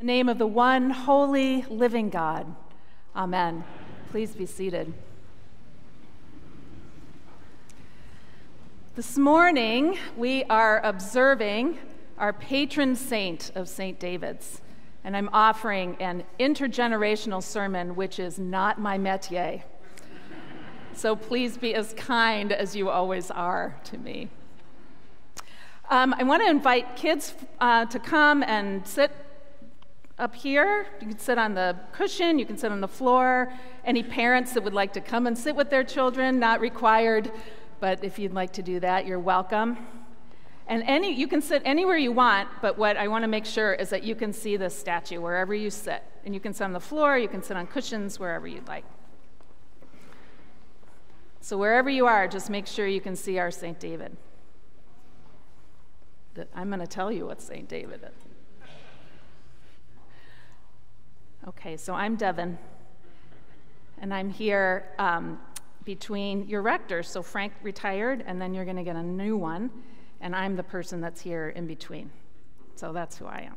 the name of the one holy, living God. Amen. Please be seated. This morning, we are observing our patron saint of St. David's, and I'm offering an intergenerational sermon, which is not my métier. So please be as kind as you always are to me. I want to invite kids to come and sit up here. You can sit on the cushion, you can sit on the floor. Any parents that would like to come and sit with their children, not required, but if you'd like to do that, you're welcome. And you can sit anywhere you want, but what I want to make sure is that you can see this statue wherever you sit. And you can sit on the floor, you can sit on cushions, wherever you'd like. So wherever you are, just make sure you can see our St. David. I'm going to tell you what St. David is. Okay, so I'm Devon, and I'm here between your rectors. So Frank retired, and then you're going to get a new one, and I'm the person that's here in between. So that's who I am.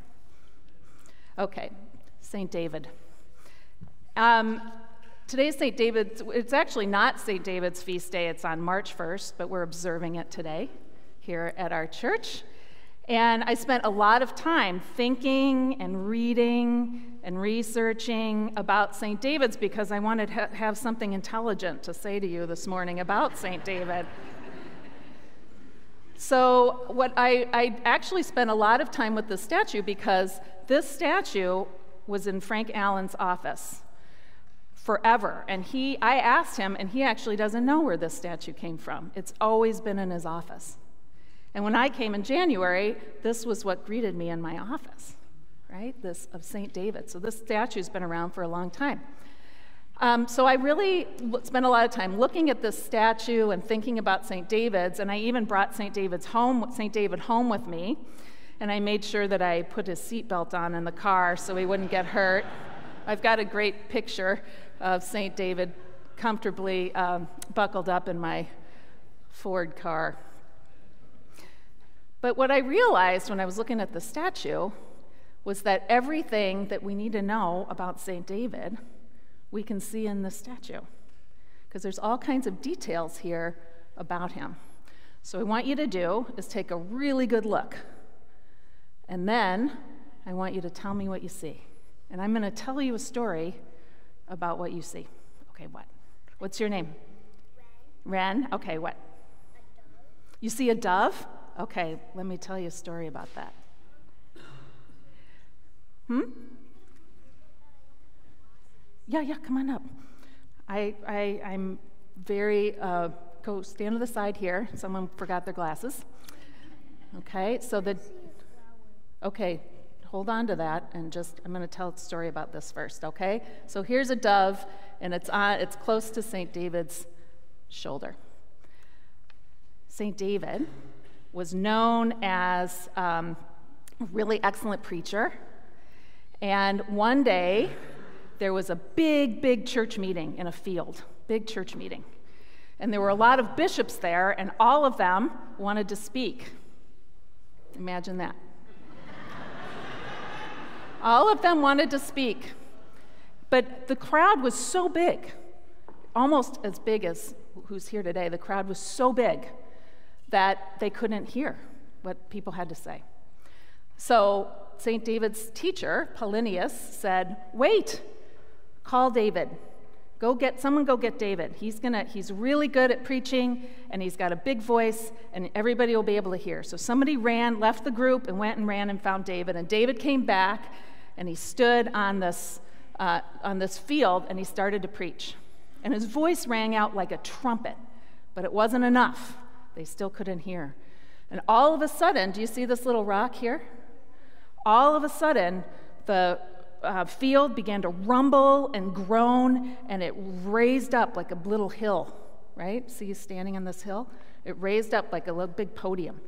Okay, St. David. Today's St. David's, it's actually not St. David's feast day, it's on March 1st, but we're observing it today here at our church. And I spent a lot of time thinking and reading and researching about St. David's because I wanted to have something intelligent to say to you this morning about St. David. So I actually spent a lot of time with this statue because this statue was in Frank Allen's office forever. And I asked him, and he actually doesn't know where this statue came from. It's always been in his office. And when I came in January, this was what greeted me in my office, right? This of St. David. So this statue's been around for a long time. So I really spent a lot of time looking at this statue and thinking about St. David's, and I even brought St. David home with me, and I made sure that I put his seatbelt on in the car so he wouldn't get hurt. I've got a great picture of St. David comfortably buckled up in my Ford car. But what I realized when I was looking at the statue was that everything that we need to know about St. David, we can see in the statue, because there's all kinds of details here about him. So what I want you to do is take a really good look, and then I want you to tell me what you see. And I'm going to tell you a story about what you see. Okay, what? What's your name? Ren. Ren? Okay, what? A dove. You see a dove? Okay, let me tell you a story about that. Yeah, come on up. I'm very, go stand to the side here. Someone forgot their glasses. Okay, okay, hold on to that, and I'm going to tell a story about this first, okay? So here's a dove, and it's close to St. David's shoulder. St. David was known as a really excellent preacher, and one day there was a big church meeting in a field, big church meeting, and there were a lot of bishops there, and all of them wanted to speak. Imagine that. All of them wanted to speak, but the crowd was so big, almost as big as who's here today. The crowd was so big that they couldn't hear what people had to say. So St. David's teacher, Paulinus, said, "Wait, call David. Someone go get David. He's really good at preaching, and he's got a big voice, and everybody will be able to hear." So somebody left the group, and went and ran and found David. And David came back, and he stood on this field, and he started to preach. And his voice rang out like a trumpet, but it wasn't enough. They still couldn't hear. And all of a sudden, do you see this little rock here? All of a sudden, the field began to rumble and groan, and it raised up like a little hill, right? See, he's standing on this hill? It raised up like a little big podium.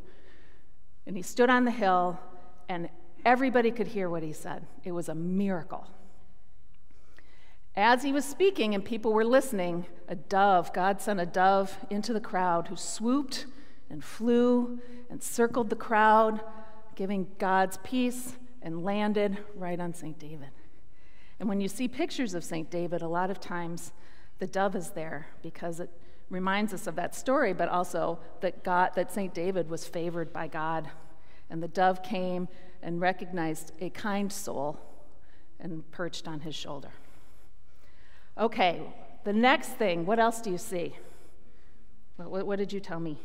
And he stood on the hill, and everybody could hear what he said. It was a miracle. As he was speaking and people were listening, God sent a dove into the crowd who swooped and flew and circled the crowd, giving God's peace and landed right on St. David. And when you see pictures of St. David, a lot of times the dove is there because it reminds us of that story, but also that St. David was favored by God. And the dove came and recognized a kind soul and perched on his shoulder. Okay, the next thing, what else do you see? What did you tell me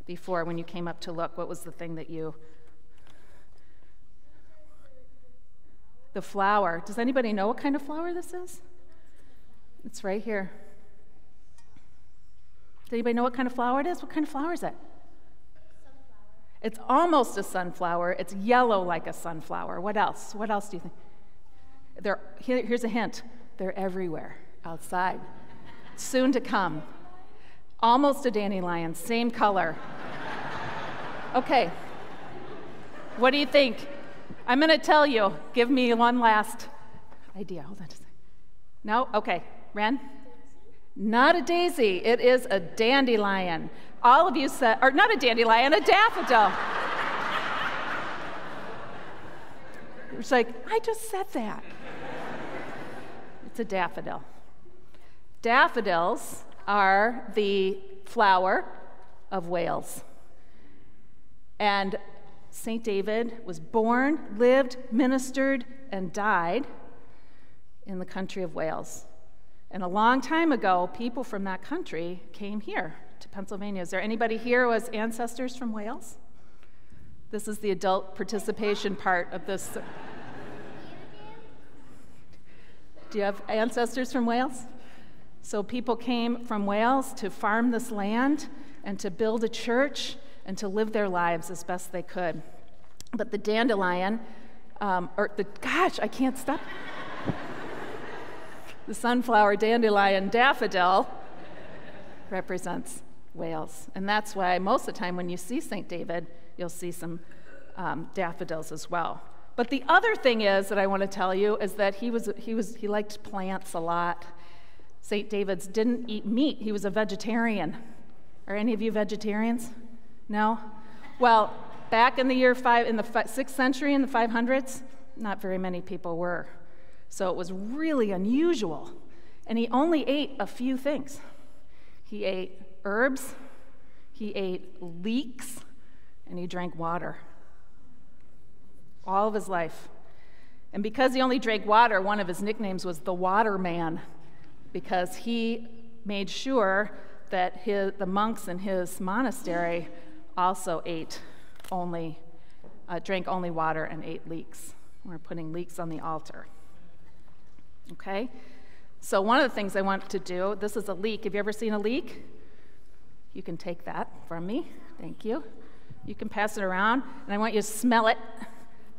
before when you came up to look? What was the thing that you... The flower. Does anybody know what kind of flower this is? It's right here. Does anybody know what kind of flower it is? What kind of flower is it? Sunflower. It's almost a sunflower. It's yellow like a sunflower. What else? What else do you think? Here's a hint. They're everywhere outside. Soon to come. Almost a dandelion, same color. Okay. What do you think? I'm going to tell you. Give me one last idea. Hold on just a second. No? Okay. Ren? Not a daisy. It is a dandelion. All of you said, or not a dandelion, a daffodil. It's like, I just said that. It's a daffodil. Daffodils are the flower of Wales. And St. David was born, lived, ministered, and died in the country of Wales. And a long time ago, people from that country came here to Pennsylvania. Is there anybody here who has ancestors from Wales? This is the adult participation part of this. Do you have ancestors from Wales? So people came from Wales to farm this land and to build a church and to live their lives as best they could. But the dandelion, I can't stop. The sunflower, dandelion, daffodil represents Wales. And that's why most of the time when you see St. David, you'll see some daffodils as well. But the other thing is that I want to tell you is that he liked plants a lot. St. David's didn't eat meat. He was a vegetarian. Are any of you vegetarians? No? Well, back in the year in the 6th century, in the 500s, not very many people were. So it was really unusual. And he only ate a few things. He ate herbs, he ate leeks, and he drank water. All of his life. And because he only drank water, one of his nicknames was the Water Man, because he made sure that the monks in his monastery also drank only water and ate leeks. We're putting leeks on the altar. Okay? So one of the things I want to do, this is a leek. Have you ever seen a leek? You can take that from me. Thank you. You can pass it around, and I want you to smell it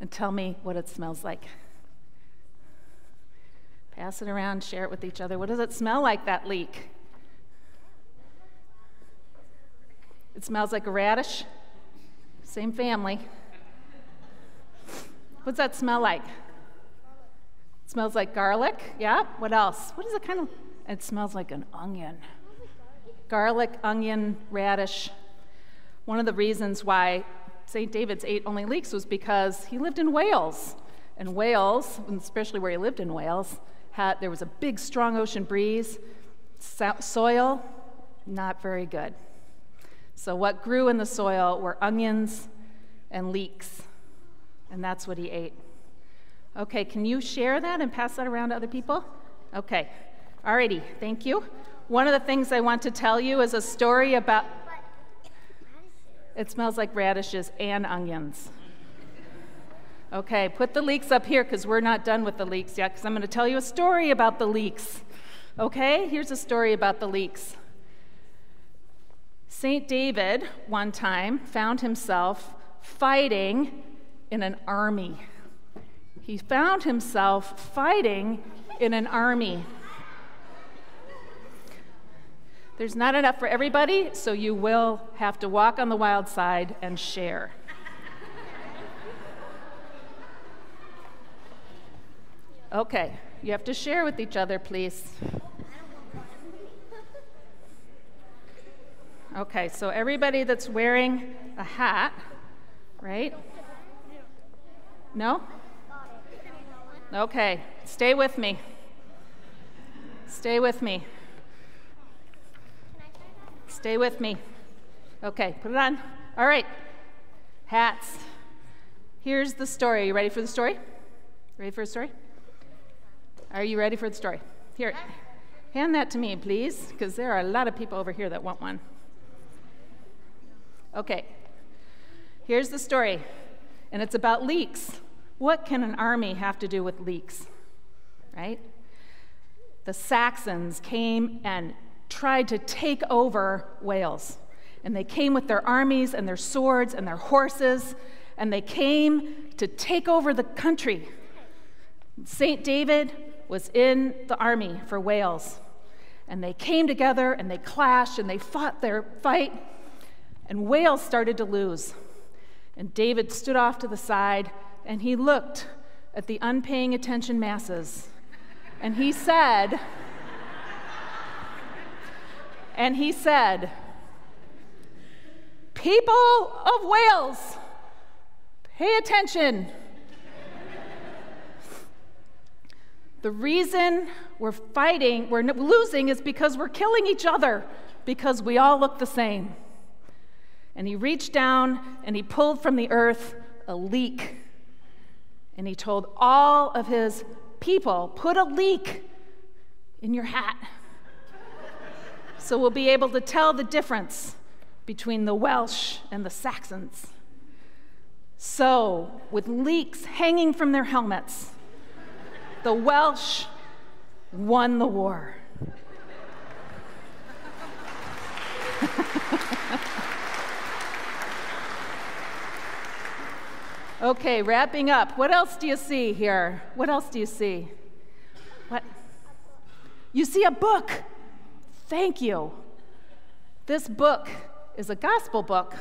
and tell me what it smells like. Pass it around, share it with each other. What does it smell like, that leek? It smells like a radish. Same family. What's that smell like? It smells like garlic. Yeah. What else? What is it kind of? It smells like an onion. Garlic, onion, radish. One of the reasons why St. David's ate only leeks was because he lived in Wales. And Wales, especially where he lived in Wales, there was a big, strong ocean breeze. Soil, not very good. So what grew in the soil were onions and leeks, and that's what he ate. Okay, can you share that and pass that around to other people? Okay, alrighty, thank you. One of the things I want to tell you is a story about... It smells like radishes and onions. Okay, put the leeks up here because we're not done with the leeks yet, because I'm going to tell you a story about the leeks. Okay, here's a story about the leeks. St. David, one time, found himself fighting in an army. He found himself fighting in an army. There's not enough for everybody, so you will have to walk on the wild side and share. Okay, you have to share with each other, please. Okay, so everybody that's wearing a hat, right? No? Okay, stay with me. Stay with me. Stay with me. Okay, put it on. All right, hats. Here's the story. Are you ready for the story? Ready for the story? Are you ready for the story? Here, hand that to me, please, because there are a lot of people over here that want one. Okay, here's the story, and it's about leeks. What can an army have to do with leeks, right? The Saxons came and tried to take over Wales, and they came with their armies and their swords and their horses, and they came to take over the country. St. David was in the army for Wales, and they came together and they clashed and they fought their fight, and Wales started to lose. And David stood off to the side and he looked at the unpaying attention masses, and he said, "People of Wales, pay attention. The reason we're losing is because we're killing each other, because we all look the same." And he reached down and he pulled from the earth a leek. And he told all of his people, "Put a leek in your hat, so we'll be able to tell the difference between the Welsh and the Saxons." So, with leeks hanging from their helmets, the Welsh won the war. Okay, wrapping up. What else do you see here? What else do you see? What? You see a book. Thank you. This book is a gospel book.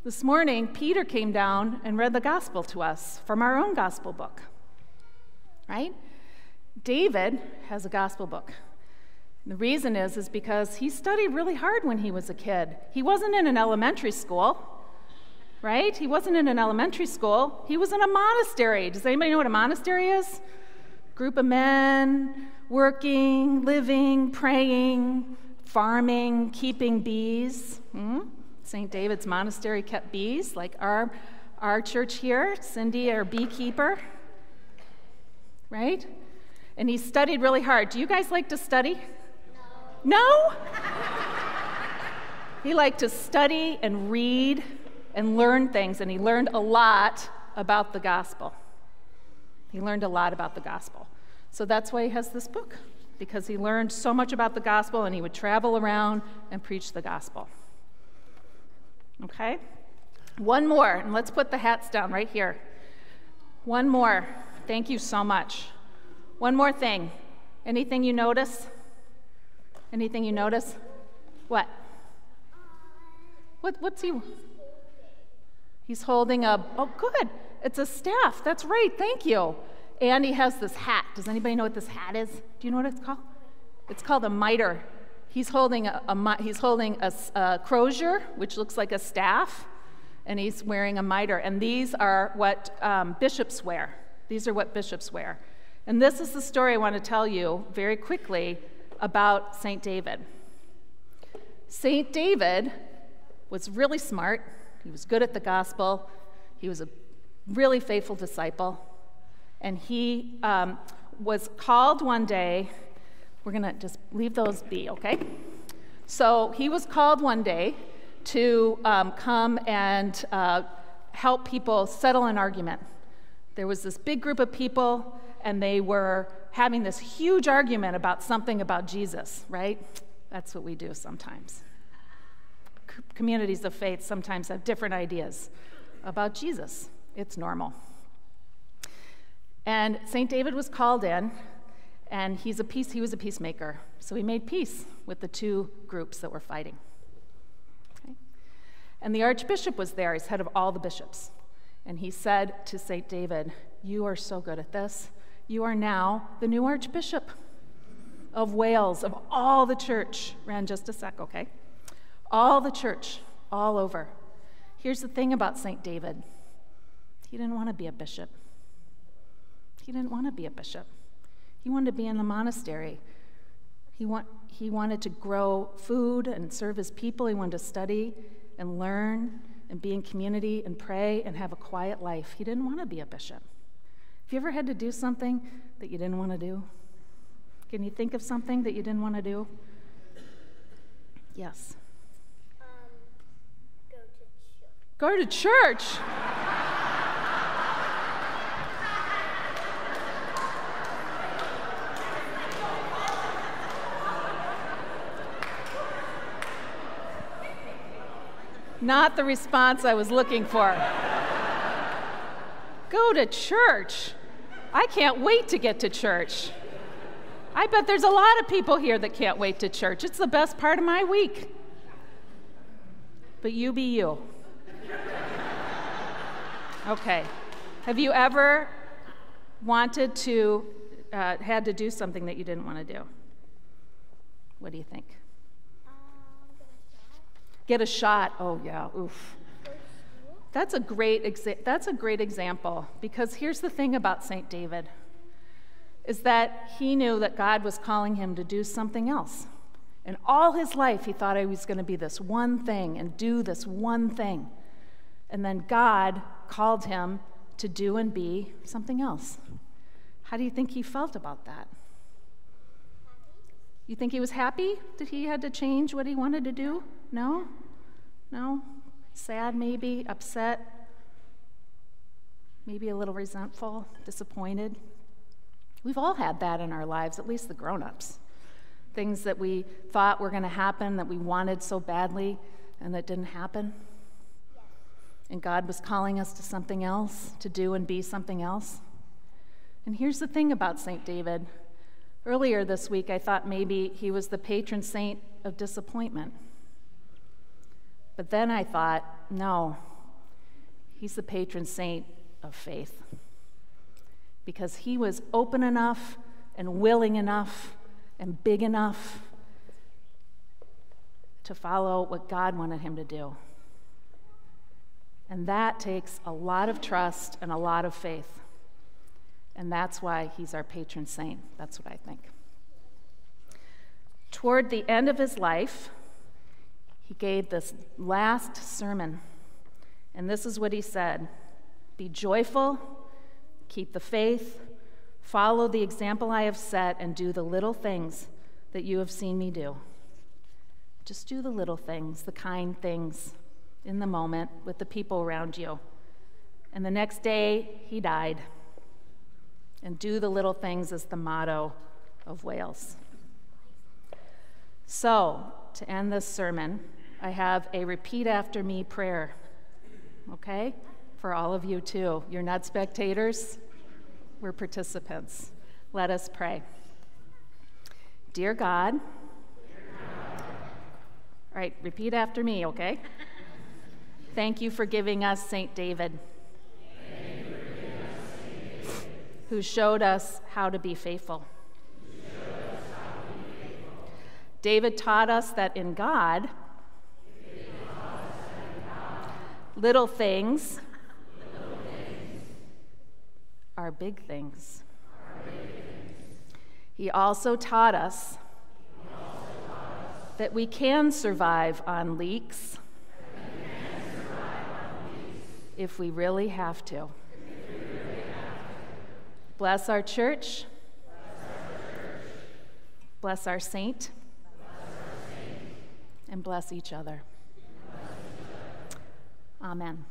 This morning, Peter came down and read the gospel to us from our own gospel book. Right? David has a gospel book. And the reason is because he studied really hard when he was a kid. He wasn't in an elementary school. Right? He wasn't in an elementary school. He was in a monastery. Does anybody know what a monastery is? Group of men working, living, praying, farming, keeping bees. St. David's monastery kept bees, like our church here. Cindy, our beekeeper. Right? And he studied really hard. Do you guys like to study? No? He liked to study and read and learn things, and he learned a lot about the gospel. He learned a lot about the gospel. So that's why he has this book, because he learned so much about the gospel, and he would travel around and preach the gospel. Okay? One more, and let's put the hats down right here. One more. Thank you so much. One more thing. Anything you notice? Anything you notice? What? What's he? He's holding oh good, it's a staff. That's right, thank you. And he has this hat. Does anybody know what this hat is? Do you know what it's called? It's called a mitre. He's holding a crozier, which looks like a staff, and he's wearing a mitre. And these are what bishops wear. These are what bishops wear. And this is the story I want to tell you very quickly about St. David. St. David was really smart. He was good at the gospel. He was a really faithful disciple. And he was called one day. We're going to just leave those be, okay? So he was called one day to come and help people settle an argument. There was this big group of people, and they were having this huge argument about something about Jesus, right? That's what we do sometimes. Communities of faith sometimes have different ideas about Jesus. It's normal. And St. David was called in, and he was a peacemaker. So he made peace with the two groups that were fighting. Okay? And the archbishop was there. He's head of all the bishops. And he said to St. David, "You are so good at this. You are now the new archbishop of Wales, of all the church." Ran just a sec, okay? All the church, all over. Here's the thing about St. David. He didn't want to be a bishop. He didn't want to be a bishop. He wanted to be in the monastery. He wanted to grow food and serve his people. He wanted to study and learn and be in community and pray and have a quiet life. He didn't want to be a bishop. Have you ever had to do something that you didn't want to do? Can you think of something that you didn't want to do? Yes. Go to church. Not the response I was looking for. Go to church. I can't wait to get to church. I bet there's a lot of people here that can't wait to church. It's the best part of my week. But you be you. Okay. Have you ever wanted to, had to do something that you didn't want to do? What do you think? Get a shot. Oh, yeah. Oof. That's a great example, because here's the thing about St. David, is that he knew that God was calling him to do something else. And all his life, he thought he was going to be this one thing and do this one thing. And then God called him to do and be something else. How do you think he felt about that? You think he was happy that he had to change what he wanted to do? No? No? Sad maybe? Upset? Maybe a little resentful? Disappointed? We've all had that in our lives, at least the grown-ups. Things that we thought were going to happen, that we wanted so badly, and that didn't happen. And God was calling us to something else, to do and be something else. And here's the thing about St. David. Earlier this week, I thought maybe he was the patron saint of disappointment. But then I thought, no, he's the patron saint of faith. Because he was open enough and willing enough and big enough to follow what God wanted him to do. And that takes a lot of trust and a lot of faith. And that's why he's our patron saint. That's what I think. Toward the end of his life, he gave this last sermon. And this is what he said: "Be joyful, keep the faith, follow the example I have set, and do the little things that you have seen me do." Just do the little things, the kind things, in the moment with the people around you. And the next day, he died. And do the little things is the motto of Wales. So, to end this sermon, I have a repeat after me prayer, okay? For all of you too. You're not spectators, we're participants. Let us pray. Dear God, all right, repeat after me, okay? Thank you for giving us St. David, who showed us how to be faithful. David taught us that in God, little things are big things. He also taught us that we can survive on leeks if we really have to. Bless our church. Bless our saint. And bless each other. Amen.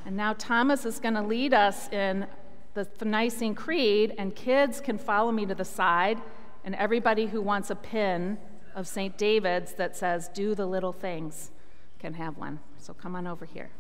And now Thomas is going to lead us in the Nicene Creed, and kids can follow me to the side, and everybody who wants a pin of St. David's that says, "Do the little things," can have one. So come on over here.